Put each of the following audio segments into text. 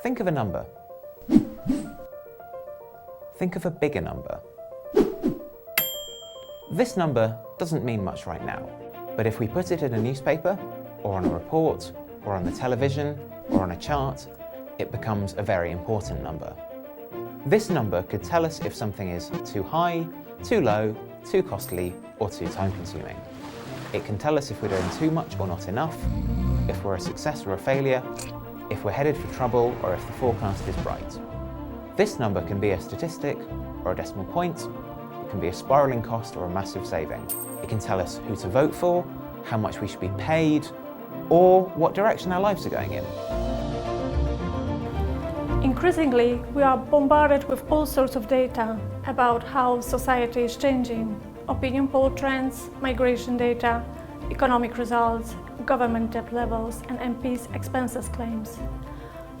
Think of a number. Think of a bigger number. This number doesn't mean much right now, but if we put it in a newspaper, or on a report, or on the television, or on a chart, it becomes a very important number. This number could tell us if something is too high, too low, too costly, or too time-consuming. It can tell us if we're doing too much or not enough, if we're a success or a failure, if we're headed for trouble, or if the forecast is bright. This number can be a statistic or a decimal point. It can be a spiralling cost or a massive saving. It can tell us who to vote for, how much we should be paid, or what direction our lives are going in. Increasingly, we are bombarded with all sorts of data about how society is changing. Opinion poll trends, migration data, economic results, government debt levels, and MPs' expenses claims.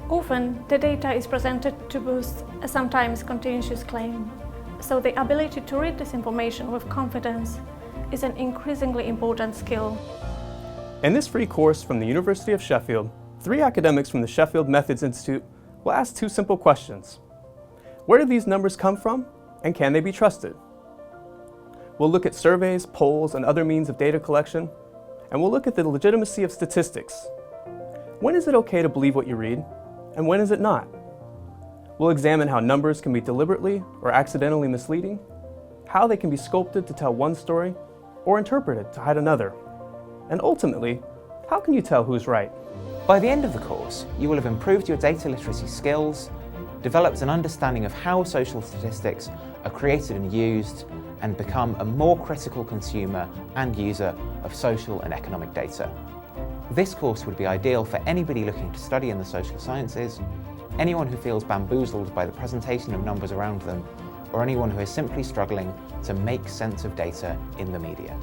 Often, the data is presented to boost a sometimes contentious claim, so the ability to read this information with confidence is an increasingly important skill. In this free course from the University of Sheffield, 3 academics from the Sheffield Methods Institute will ask 2 simple questions. Where do these numbers come from, and can they be trusted? We'll look at surveys, polls, and other means of data collection, and we'll look at the legitimacy of statistics. When is it okay to believe what you read, and when is it not? We'll examine how numbers can be deliberately or accidentally misleading, how they can be sculpted to tell one story, or interpreted to hide another. And ultimately, how can you tell who's right? By the end of the course, you will have improved your data literacy skills, developed an understanding of how social statistics are created and used, and become a more critical consumer and user of social and economic data. This course would be ideal for anybody looking to study in the social sciences, anyone who feels bamboozled by the presentation of numbers around them, or anyone who is simply struggling to make sense of data in the media.